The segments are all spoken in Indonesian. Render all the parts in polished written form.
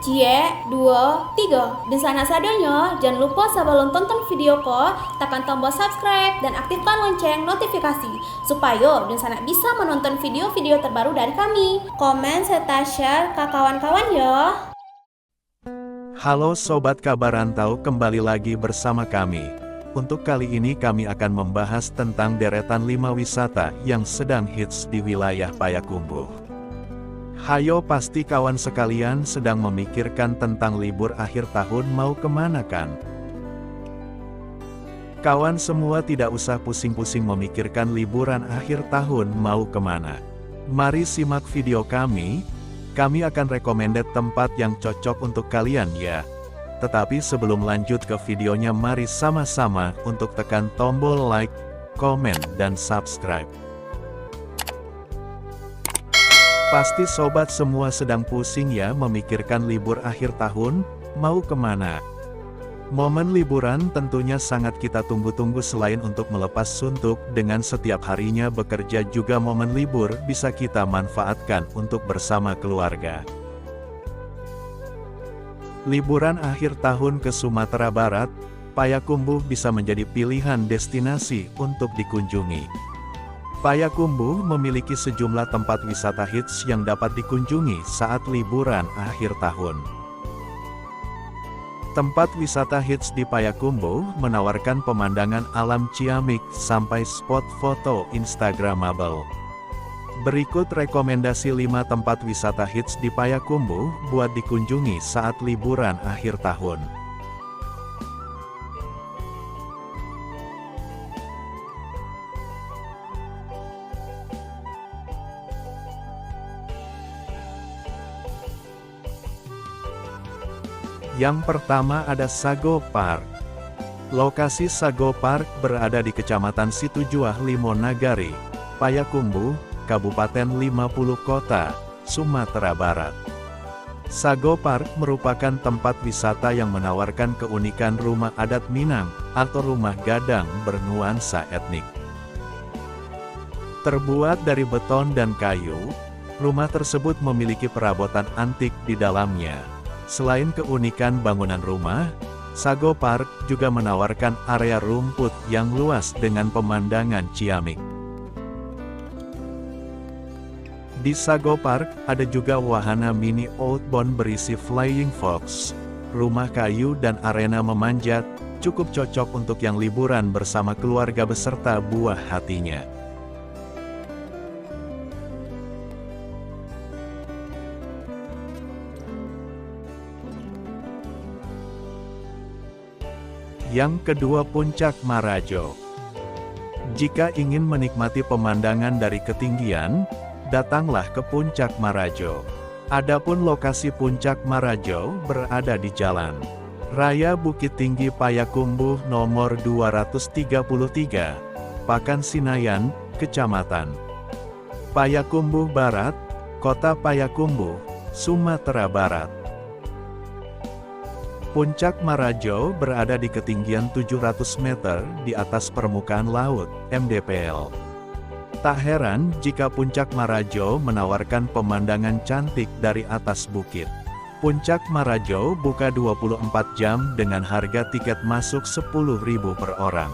Cie, dua, tiga. Dan sana sadanya, jangan lupa sebelum tonton video ko, tekan tombol subscribe dan aktifkan lonceng notifikasi supaya dan sana bisa menonton video-video terbaru dari kami. Komen serta share ke kawan-kawan ya. Halo Sobat Kabar Rantau, kembali lagi bersama kami. Untuk kali ini kami akan membahas tentang deretan 5 wisata yang sedang hits di wilayah Payakumbuh. Hayo, pasti kawan sekalian sedang memikirkan tentang libur akhir tahun mau kemana kan? Kawan semua tidak usah pusing-pusing memikirkan liburan akhir tahun mau kemana. Mari simak video kami akan recommended tempat yang cocok untuk kalian ya. Tetapi sebelum lanjut ke videonya, mari sama-sama untuk tekan tombol like, komen, dan subscribe. Pasti sobat semua sedang pusing ya memikirkan libur akhir tahun, mau kemana? Momen liburan tentunya sangat kita tunggu-tunggu. Selain untuk melepas suntuk, dengan setiap harinya bekerja juga momen libur bisa kita manfaatkan untuk bersama keluarga. Liburan akhir tahun ke Sumatera Barat, Payakumbuh bisa menjadi pilihan destinasi untuk dikunjungi. Payakumbuh memiliki sejumlah tempat wisata hits yang dapat dikunjungi saat liburan akhir tahun. Tempat wisata hits di Payakumbuh menawarkan pemandangan alam ciamik sampai spot foto instagramable. Berikut rekomendasi 5 tempat wisata hits di Payakumbuh buat dikunjungi saat liburan akhir tahun. Yang pertama ada Sago Park. Lokasi Sago Park berada di Kecamatan Situjuah Limonagari, Payakumbuh, Kabupaten 50 Kota, Sumatera Barat. Sago Park merupakan tempat wisata yang menawarkan keunikan rumah adat Minang atau rumah gadang bernuansa etnik. Terbuat dari beton dan kayu, rumah tersebut memiliki perabotan antik di dalamnya. Selain keunikan bangunan rumah, Sago Park juga menawarkan area rumput yang luas dengan pemandangan ciamik. Di Sago Park, ada juga wahana mini outbound berisi flying fox, rumah kayu dan arena memanjat, cukup cocok untuk yang liburan bersama keluarga beserta buah hatinya. Yang kedua, Puncak Marajo. Jika ingin menikmati pemandangan dari ketinggian, datanglah ke Puncak Marajo. Adapun lokasi Puncak Marajo berada di Jalan Raya Bukit Tinggi Payakumbuh nomor 233, Pakansinayan, Kecamatan Payakumbuh Barat, Kota Payakumbuh, Sumatera Barat. Puncak Marajo berada di ketinggian 700 meter di atas permukaan laut, mdpl. Tak heran jika Puncak Marajo menawarkan pemandangan cantik dari atas bukit. Puncak Marajo buka 24 jam dengan harga tiket masuk Rp10.000 per orang.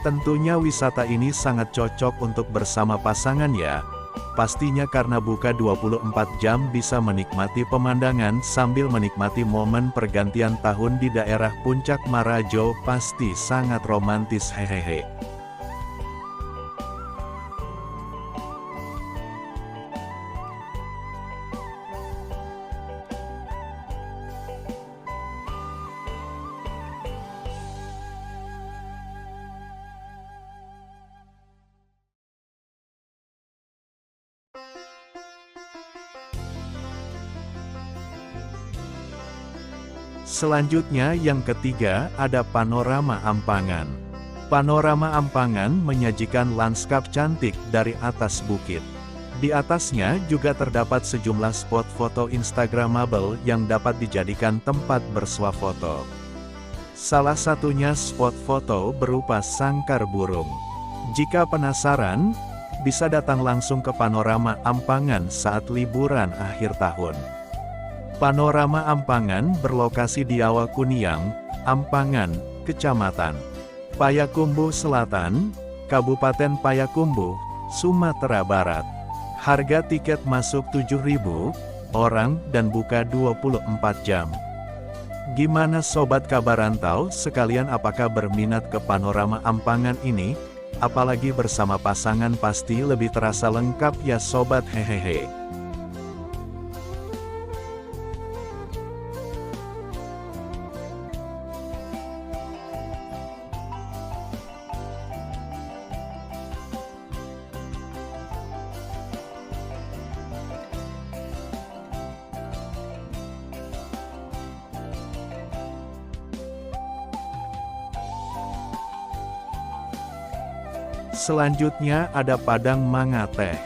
Tentunya wisata ini sangat cocok untuk bersama pasangan ya. Pastinya karena buka 24 jam bisa menikmati pemandangan sambil menikmati momen pergantian tahun di daerah Puncak Marajo, pasti sangat romantis hehehe. Selanjutnya yang ketiga ada Panorama Ampangan. Panorama Ampangan menyajikan lanskap cantik dari atas bukit. Di atasnya juga terdapat sejumlah spot foto instagramable yang dapat dijadikan tempat bersuah foto. Salah satunya spot foto berupa sangkar burung. Jika penasaran, bisa datang langsung ke Panorama Ampangan saat liburan akhir tahun. Panorama Ampangan berlokasi di Awakuniang, Ampangan, Kecamatan Payakumbuh Selatan, Kabupaten Payakumbuh, Sumatera Barat. Harga tiket masuk 7.000 orang dan buka 24 jam. Gimana sobat kabar rantau sekalian, apakah berminat ke Panorama Ampangan ini? Apalagi bersama pasangan pasti lebih terasa lengkap ya sobat, hehehe. Selanjutnya ada Padang Mangateh.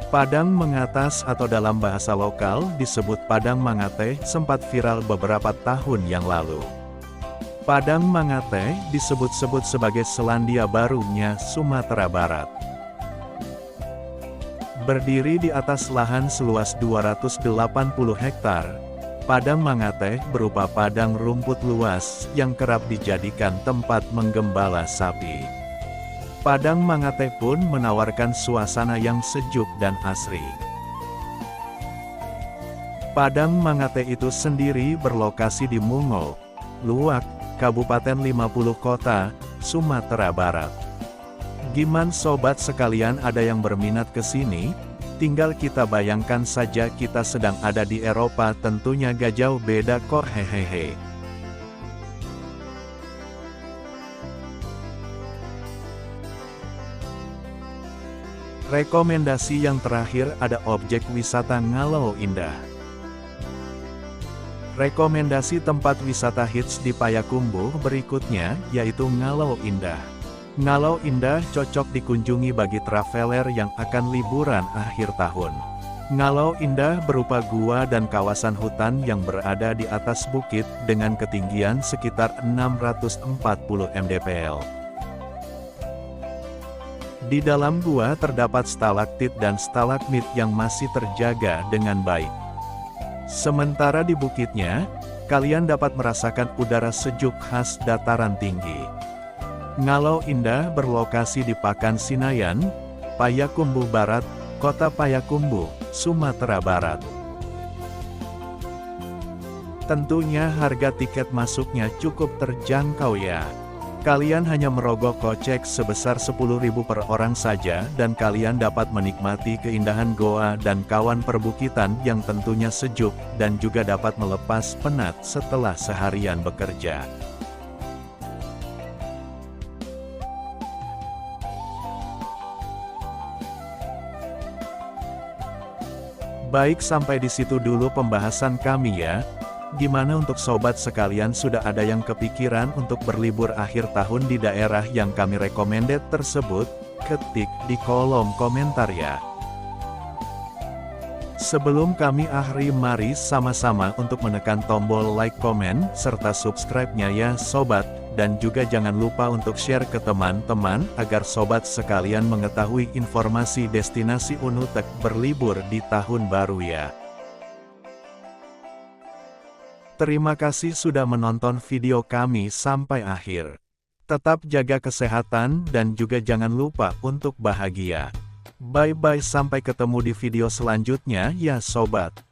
Padang Mangatas atau dalam bahasa lokal disebut Padang Mangateh sempat viral beberapa tahun yang lalu. Padang Mangateh disebut-sebut sebagai Selandia Barunya Sumatera Barat. Berdiri di atas lahan seluas 280 hektar, Padang Mangateh berupa padang rumput luas yang kerap dijadikan tempat menggembala sapi. Padang Mangateh pun menawarkan suasana yang sejuk dan asri. Padang Mangateh itu sendiri berlokasi di Mungo, Luwak, Kabupaten 50 Kota, Sumatera Barat. Gimana sobat sekalian, ada yang berminat ke sini? Tinggal kita bayangkan saja kita sedang ada di Eropa, tentunya gak jauh beda kok, hehehe. Rekomendasi yang terakhir ada objek wisata Ngalau Indah. Rekomendasi tempat wisata hits di Payakumbuh berikutnya yaitu Ngalau Indah. Ngalau Indah cocok dikunjungi bagi traveler yang akan liburan akhir tahun. Ngalau Indah berupa gua dan kawasan hutan yang berada di atas bukit dengan ketinggian sekitar 640 mdpl. Di dalam gua terdapat stalaktit dan stalagmit yang masih terjaga dengan baik. Sementara di bukitnya, kalian dapat merasakan udara sejuk khas dataran tinggi. Ngalau Indah berlokasi di Pakan Sinayan, Payakumbuh Barat, Kota Payakumbuh, Sumatera Barat. Tentunya harga tiket masuknya cukup terjangkau ya. Kalian hanya merogoh kocek sebesar 10.000 per orang saja dan kalian dapat menikmati keindahan goa dan kawan perbukitan yang tentunya sejuk dan juga dapat melepas penat setelah seharian bekerja. Baik, sampai di situ dulu pembahasan kami ya. Gimana untuk sobat sekalian, sudah ada yang kepikiran untuk berlibur akhir tahun di daerah yang kami recommended tersebut? Ketik di kolom komentar ya. Sebelum kami akhiri, mari sama-sama untuk menekan tombol like, komen, serta subscribe-nya ya sobat. Dan juga jangan lupa untuk share ke teman-teman, agar sobat sekalian mengetahui informasi destinasi Unutek berlibur di tahun baru ya. Terima kasih sudah menonton video kami sampai akhir. Tetap jaga kesehatan dan juga jangan lupa untuk bahagia. Bye-bye, sampai ketemu di video selanjutnya ya sobat.